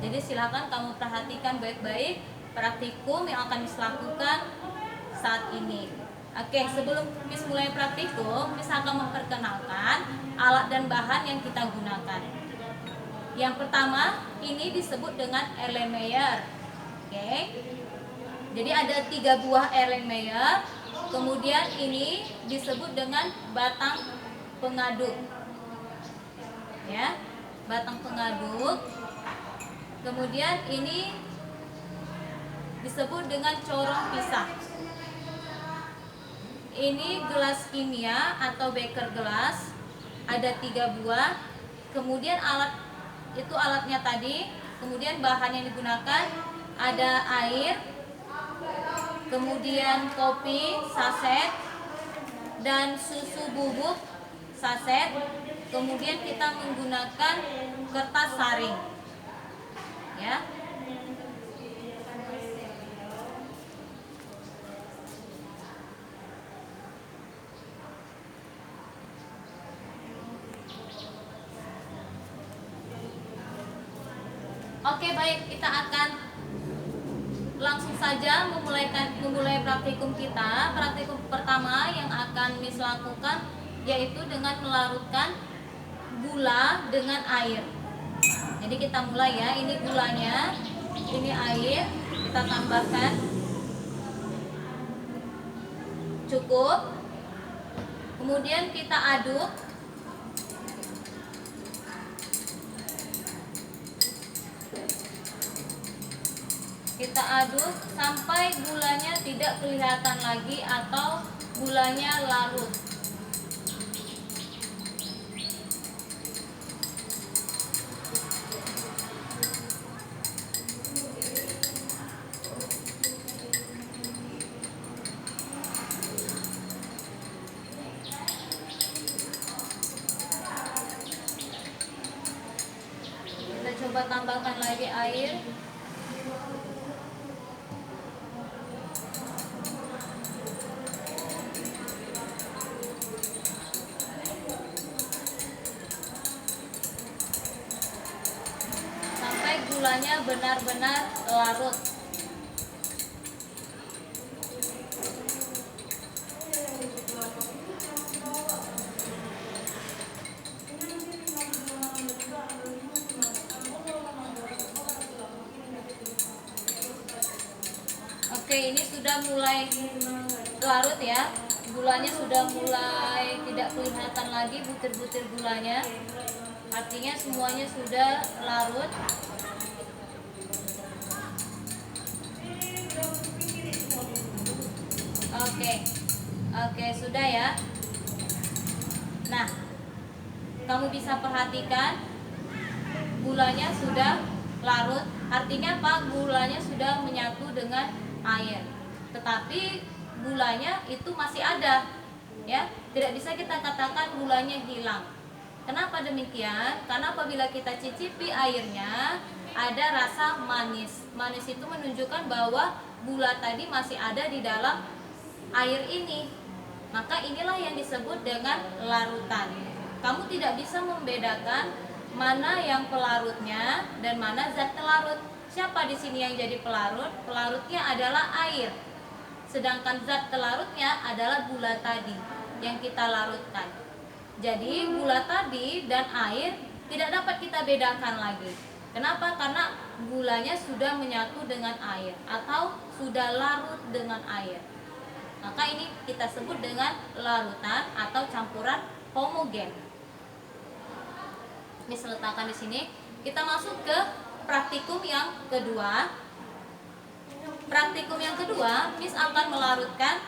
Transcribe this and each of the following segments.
Jadi silakan kamu perhatikan baik-baik praktikum yang akan Miss lakukan saat ini. Oke, sebelum Miss mulai praktikum, Miss akan memperkenalkan alat dan bahan yang kita gunakan. Yang pertama, ini disebut dengan Erlenmeyer. Oke. Jadi ada 3 buah Erlenmeyer. Kemudian ini disebut dengan batang pengaduk. Ya, batang pengaduk. Kemudian ini disebut dengan corong pisah. Ini gelas kimia atau beker gelas, ada 3 buah. Kemudian alatnya tadi. Kemudian bahan yang digunakan ada air, kemudian kopi saset, dan susu bubuk saset. Kemudian kita menggunakan kertas saring. Ya. Oke, baik, kita akan langsung saja memulai praktikum kita. Praktikum pertama yang akan Miss lakukan yaitu dengan melarutkan gula dengan air. Jadi kita mulai ya, ini gulanya, ini air, kita tambahkan cukup. Kemudian kita aduk. Kita aduk sampai gulanya tidak kelihatan lagi atau gulanya larut. Kita coba tambahkan lagi air. Gulanya benar-benar larut. Oke, ini sudah mulai larut ya. Gulanya sudah mulai tidak kelihatan lagi butir-butir gulanya. Artinya semuanya sudah larut. Oke, sudah ya. Nah, kamu bisa perhatikan gulanya sudah larut. Artinya apa? Gulanya sudah menyatu dengan air. Tetapi gulanya itu masih ada, ya. Tidak bisa kita katakan gulanya hilang. Kenapa demikian? Karena apabila kita cicipi airnya, ada rasa manis. Manis itu menunjukkan bahwa gula tadi masih ada di dalam air ini. Maka inilah yang disebut dengan larutan. Kamu tidak bisa membedakan mana yang pelarutnya dan mana zat pelarut. Siapa di sini yang jadi pelarut? Pelarutnya adalah air. Sedangkan zat pelarutnya adalah gula tadi yang kita larutkan. Jadi gula tadi dan air tidak dapat kita bedakan lagi. Kenapa? Karena gulanya sudah menyatu dengan air atau sudah larut dengan air. Maka ini kita sebut dengan larutan atau campuran homogen. Ini letakkan di sini. Kita masuk ke praktikum yang kedua. Praktikum yang kedua, Miss akan melarutkan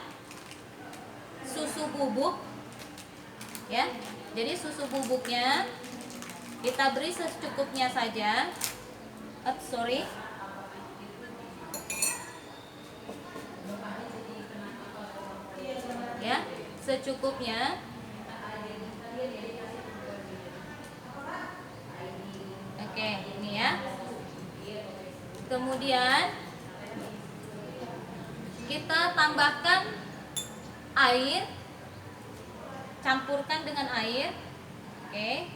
susu bubuk. Ya. Jadi susu bubuknya kita beri secukupnya saja. Ya, secukupnya. Oke, ini ya. Kemudian kita tambahkan air, campurkan dengan air. Oke.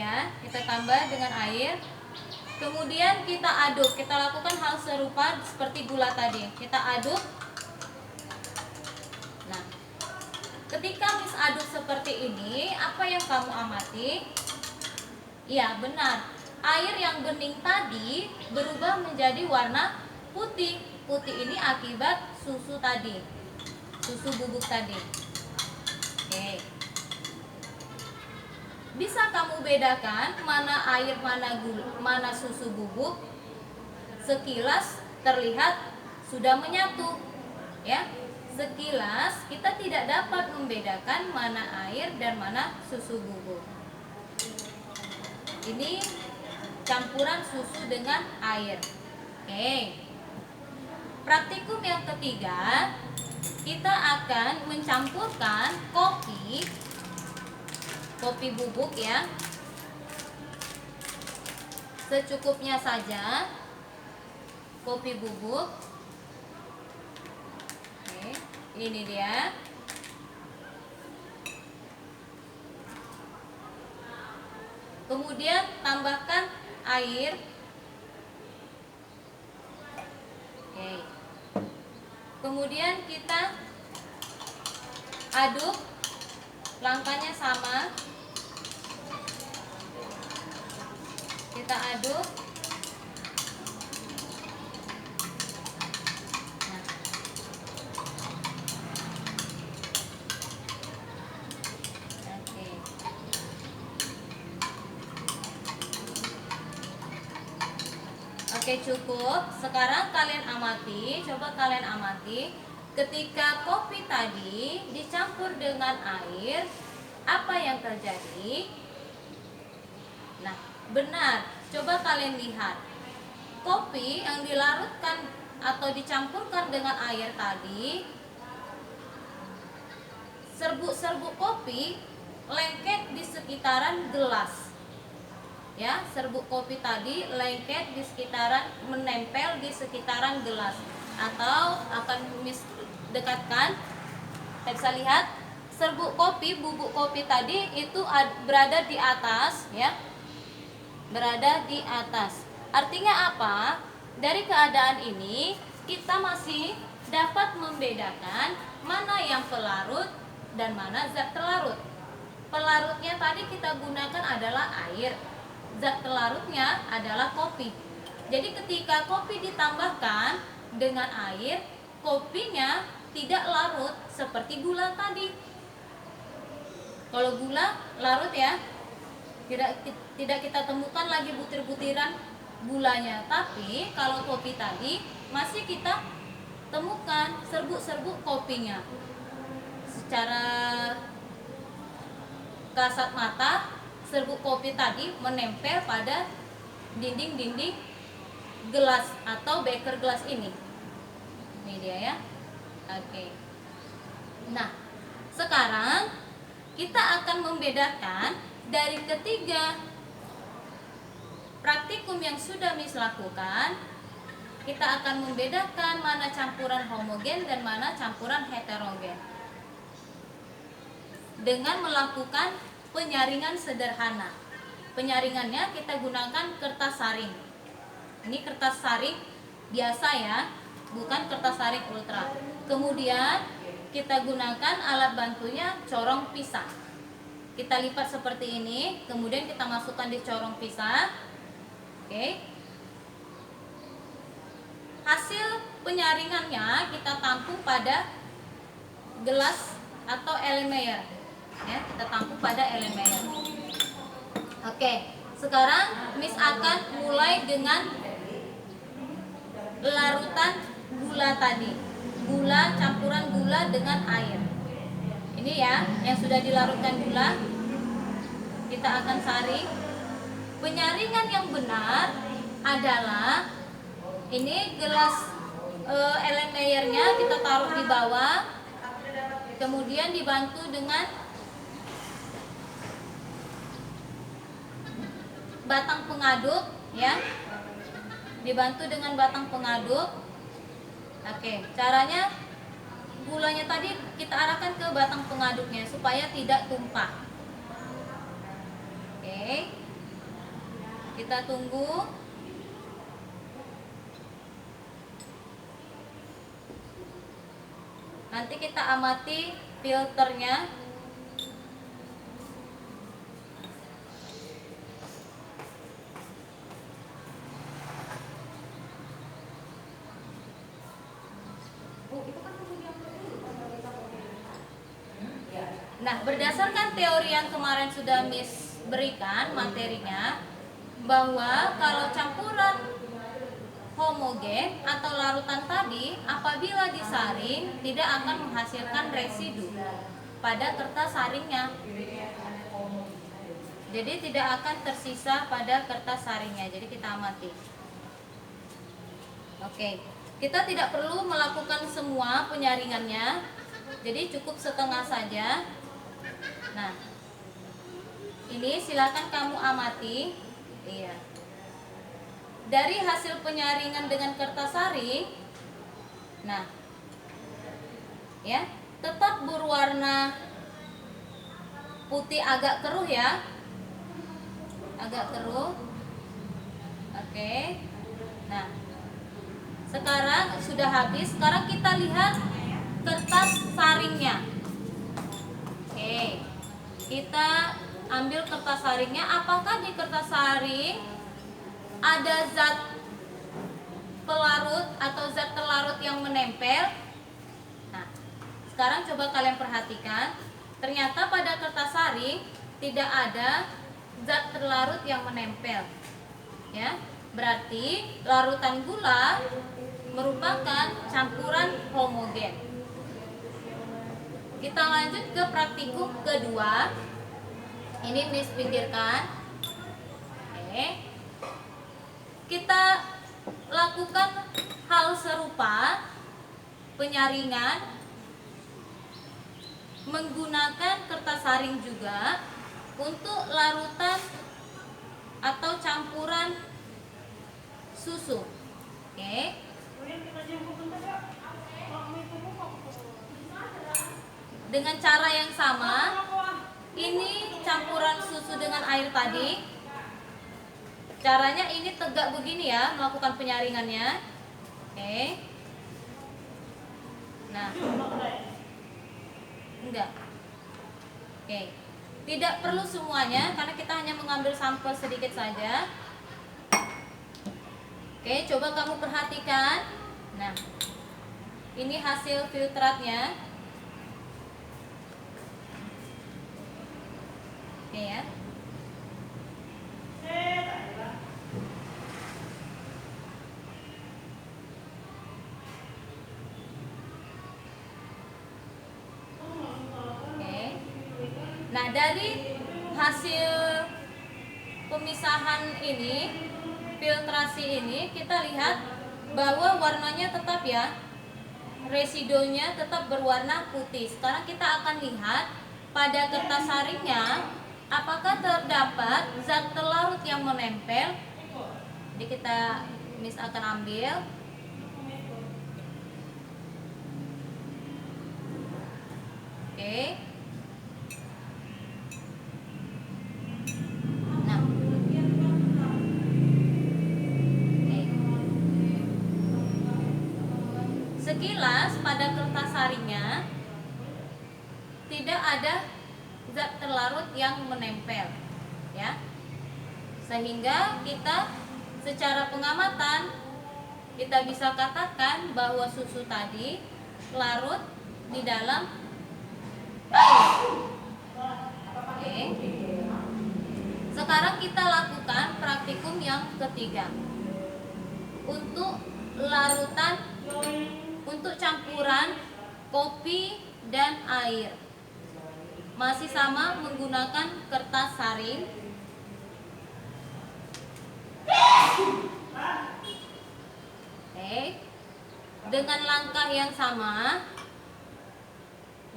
ya. Kita tambah dengan air. Kemudian kita aduk. Kita lakukan hal serupa seperti gula tadi. Kita aduk. Nah, ketika Miss aduk seperti ini, apa yang kamu amati? Iya, benar. Air yang bening tadi berubah menjadi warna putih. Putih ini akibat susu tadi. Susu bubuk tadi. Oke. Bisa kamu bedakan mana air, mana gula, mana susu bubuk? Sekilas terlihat sudah menyatu, ya. Sekilas kita tidak dapat membedakan mana air dan mana susu bubuk. Ini campuran susu dengan air. Oke. Praktikum yang ketiga, kita akan mencampurkan kopi bubuk ya, secukupnya saja. Kopi bubuk. Oke, ini dia. Kemudian tambahkan air. Oke. Kemudian kita aduk. Langkahnya sama. Kita aduk. Nah. Oke, cukup. Sekarang kalian amati, coba kalian amati, ketika kopi tadi dicampur dengan air, apa yang terjadi? Nah, benar. Coba kalian lihat. Kopi yang dilarutkan atau dicampurkan dengan air tadi, serbuk-serbuk kopi lengket di sekitaran gelas. Ya, serbuk kopi tadi lengket di sekitaran, menempel di sekitaran gelas. Atau akan Miss dekatkan, kita bisa lihat serbuk kopi, bubuk kopi tadi itu berada di atas, ya, berada di atas. Artinya apa? Dari keadaan ini kita masih dapat membedakan mana yang pelarut dan mana zat telarut. Pelarutnya tadi kita gunakan adalah air, zat telarutnya adalah kopi. Jadi ketika kopi ditambahkan dengan air, kopinya tidak larut seperti gula tadi. Kalau gula larut ya, tidak kita temukan lagi butir-butiran gulanya. Tapi kalau kopi tadi masih kita temukan serbuk-serbuk kopinya. Secara kasat mata, serbuk kopi tadi menempel pada dinding-dinding gelas atau beker gelas ini. Ini dia ya. Oke. Nah, sekarang kita akan membedakan dari ketiga praktikum yang sudah Miss lakukan. Kita akan membedakan mana campuran homogen dan mana campuran heterogen dengan melakukan penyaringan sederhana. Penyaringannya kita gunakan kertas saring. Ini kertas saring biasa ya, bukan kertas saring ultra. Kemudian kita gunakan alat bantunya corong pisah. Kita lipat seperti ini, kemudian kita masukkan di corong pisah. Oke. Hasil penyaringannya kita tampung pada gelas atau Erlenmeyer. Ya, kita tampung pada Erlenmeyer. Oke, sekarang Miss akan mulai dengan larutan gula tadi. Gula, campuran gula dengan air. Ini ya, yang sudah dilarutkan gula. Kita akan saring. Penyaringan yang benar adalah ini gelas Erlenmeyernya kita taruh di bawah. Kemudian dibantu dengan batang pengaduk ya. Dibantu dengan batang pengaduk. Oke, caranya gulanya tadi kita arahkan ke batang pengaduknya supaya tidak tumpah. Oke. Kita tunggu. Nanti kita amati filternya. Nah, berdasarkan teori yang kemarin sudah Miss berikan materinya, bahwa kalau campuran homogen atau larutan tadi apabila disaring tidak akan menghasilkan residu pada kertas saringnya. Jadi tidak akan tersisa pada kertas saringnya. Jadi kita amati. Oke, kita tidak perlu melakukan semua penyaringannya. Jadi cukup setengah saja. Nah, ini silakan kamu amati. Iya. Dari hasil penyaringan dengan kertas saring, nah, ya, tetap berwarna putih agak keruh ya, agak keruh. Oke. Nah, sekarang sudah habis. Sekarang kita lihat kertas saringnya. Oke, kita ambil kertas saringnya. Apakah di kertas saring ada zat pelarut atau zat terlarut yang menempel? Nah, sekarang coba kalian perhatikan. Ternyata pada kertas saring tidak ada zat terlarut yang menempel. Ya, berarti larutan gula merupakan campuran homogen. Kita lanjut ke praktikum kedua. Ini Miss pinggirkan. Oke. Kita lakukan hal serupa, penyaringan menggunakan kertas saring juga untuk larutan atau campuran susu. Oke. Dengan cara yang sama, ini campuran susu dengan air tadi. Caranya ini tegak begini ya, melakukan penyaringannya. Oke. Nah, enggak. Oke. Tidak perlu semuanya karena kita hanya mengambil sampel sedikit saja. Oke, coba kamu perhatikan. Nah, ini hasil filtratnya. Oke ya. Nah, dari hasil pemisahan ini, filtrasi ini, kita lihat bahwa warnanya tetap ya, residunya tetap berwarna putih. Sekarang kita akan lihat pada kertas saringnya apakah terdapat zat terlarut yang menempel. Jadi kita Miss akan ambil. Oke. Sekilas pada kertas saringnya tidak ada zat terlarut yang menempel ya, sehingga kita secara pengamatan kita bisa katakan bahwa susu tadi larut di dalam air. Oke. Sekarang kita lakukan praktikum yang ketiga. Untuk larutan, untuk campuran kopi dan air, masih sama menggunakan kertas saring. Oke. Dengan langkah yang sama,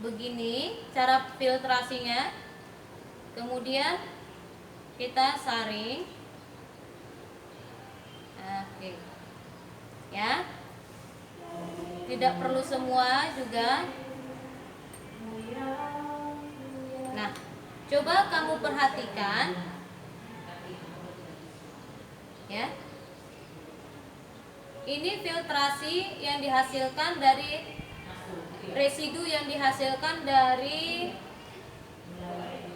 begini cara filtrasinya. Kemudian kita saring. Oke. Ya. Tidak perlu semua juga. Nah, coba kamu perhatikan. ya. Ini filtrasi yang dihasilkan dari residu yang dihasilkan dari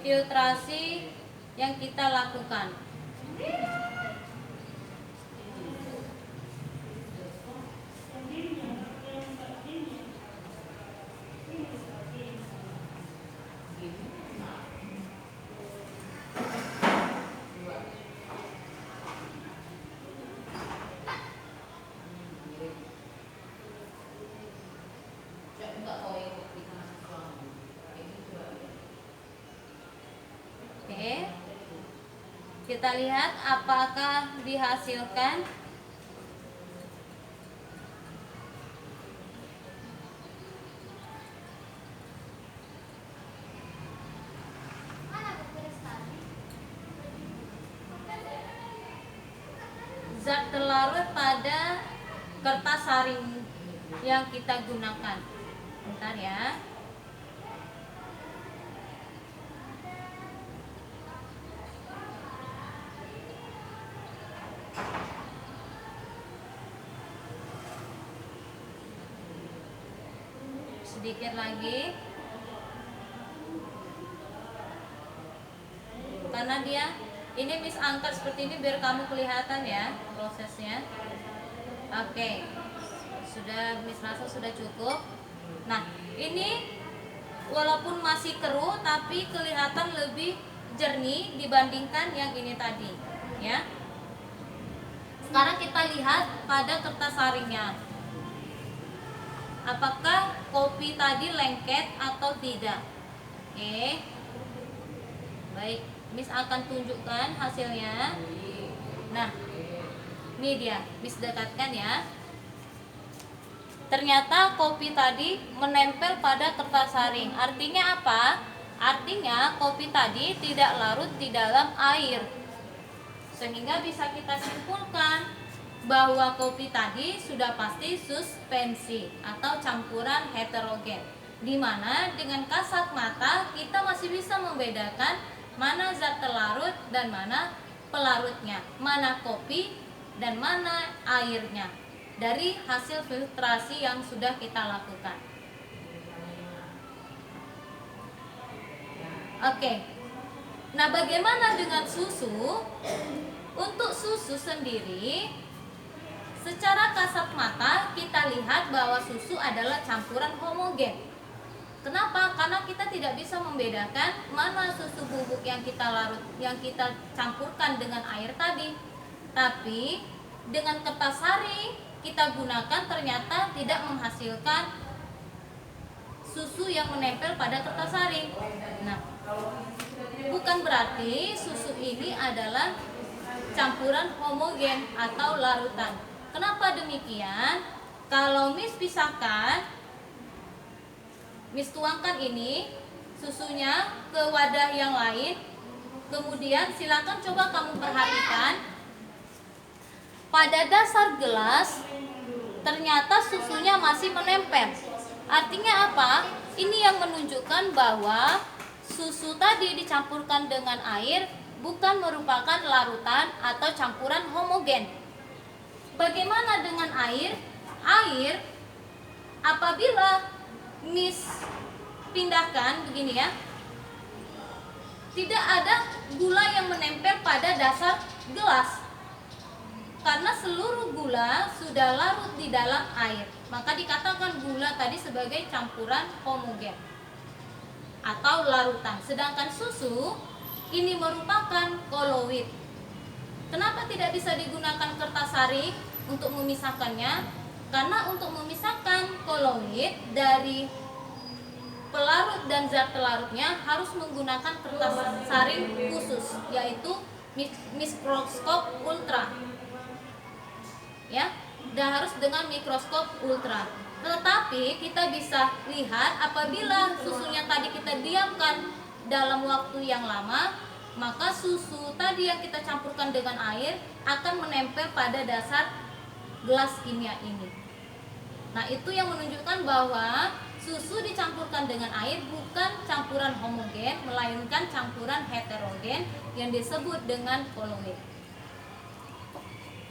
filtrasi yang kita lakukan. Oke, kita lihat apakah dihasilkan. Zat terlarut pada kertas saring yang kita gunakan. Bentar ya. Sedikit lagi, karena dia ini Miss angkat seperti ini biar kamu kelihatan ya prosesnya. Oke, sudah Miss rasa sudah cukup. Nah, ini walaupun masih keruh tapi kelihatan lebih jernih dibandingkan yang ini tadi ya. Sekarang kita lihat pada kertas saringnya, apakah kopi tadi lengket atau tidak. Oke, baik, Miss akan tunjukkan hasilnya. Nah, ini dia, Miss dekatkan ya. Ternyata kopi tadi menempel pada kertas saring. Artinya apa? Artinya kopi tadi tidak larut di dalam air, sehingga bisa kita simpulkan bahwa kopi tadi sudah pasti suspensi atau campuran heterogen, di mana dengan kasat mata kita masih bisa membedakan mana zat terlarut dan mana pelarutnya, mana kopi dan mana airnya dari hasil filtrasi yang sudah kita lakukan. Oke, nah bagaimana dengan susu? Untuk susu sendiri, secara kasat mata kita lihat bahwa susu adalah campuran homogen. Kenapa? Karena kita tidak bisa membedakan mana susu bubuk yang kita larut, yang kita campurkan dengan air tadi. Tapi dengan kertas saring kita gunakan ternyata tidak menghasilkan susu yang menempel pada kertas saring. Nah, bukan berarti susu ini adalah campuran homogen atau larutan. Kenapa demikian? Kalau Miss pisahkan, Miss tuangkan ini susunya ke wadah yang lain, kemudian silakan coba kamu perhatikan pada dasar gelas ternyata susunya masih menempel. Artinya apa? Ini yang menunjukkan bahwa susu tadi dicampurkan dengan air bukan merupakan larutan atau campuran homogen. Bagaimana dengan air? Air apabila Miss pindahkan begini ya, tidak ada gula yang menempel pada dasar gelas, karena seluruh gula sudah larut di dalam air. Maka dikatakan gula tadi sebagai campuran homogen atau larutan. Sedangkan susu ini merupakan koloid. Kenapa tidak bisa digunakan kertas saring untuk memisahkannya? Karena untuk memisahkan koloid dari pelarut dan zat pelarutnya harus menggunakan kertas saring khusus, yaitu mikroskop ultra. Ya, dan harus dengan mikroskop ultra. Tetapi kita bisa lihat apabila susunya tadi kita diamkan dalam waktu yang lama, maka susu tadi yang kita campurkan dengan air akan menempel pada dasar gelas kimia ini. Nah, itu yang menunjukkan bahwa susu dicampurkan dengan air bukan campuran homogen, melainkan campuran heterogen yang disebut dengan koloid.